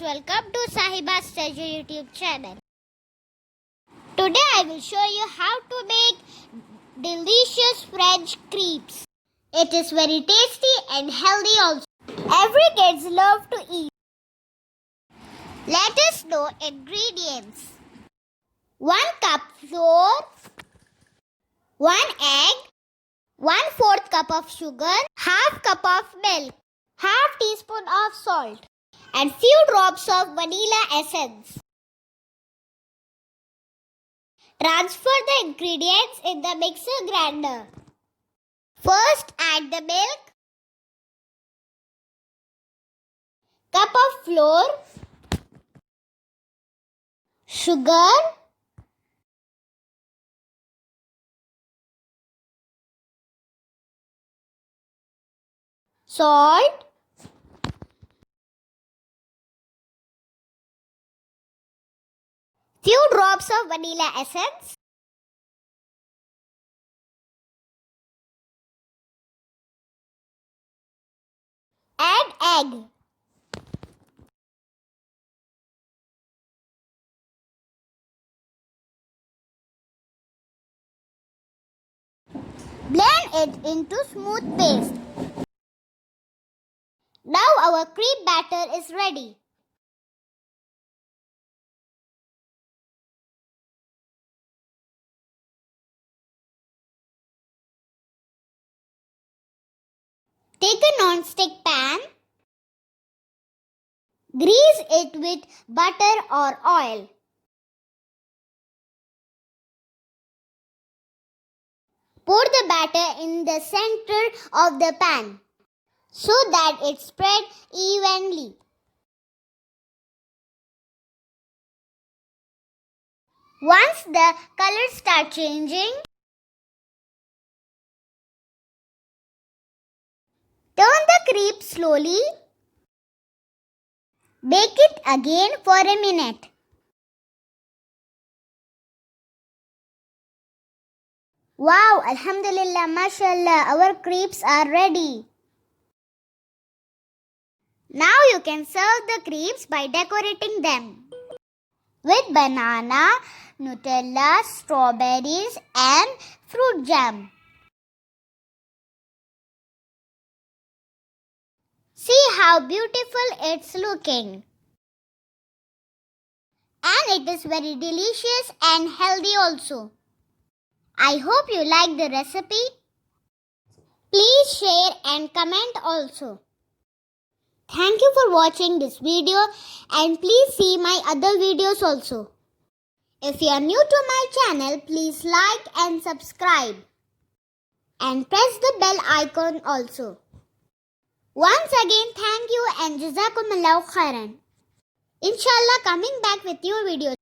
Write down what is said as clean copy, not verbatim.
welcome to Sahiba's Treasure YouTube channel. Today I will show you how to make delicious French crepes. It is very tasty and healthy also. Every kids love to eat. Let us know ingredients. 1 cup flour, 1 egg, 1/4 cup of sugar, half cup of milk, half teaspoon of salt, and few drops of vanilla essence. Transfer the ingredients in the mixer grinder. First add the milk, cup of flour, sugar, salt, few drops of vanilla essence, and egg. Blend it into smooth paste. Now our crepe batter is ready. Take a non-stick pan. Grease it with butter or oil. Pour the batter in the center of the pan so that it spread evenly. Once the colors start changing, turn the crepe slowly. Bake it again for a minute. Wow, Alhamdulillah, mashallah, our crepes are ready. Now you can serve the crepes by decorating them with banana, nutella, strawberries and fruit jam. See how beautiful it's looking. And it is very delicious and healthy also. I hope you like the recipe. Please share and comment also. Thank you for watching this video and please see my other videos also. If you are new to my channel, please like and subscribe. And press the bell icon also. Once again, thank you and Jazakumullahu khairan. Inshallah, coming back with new videos.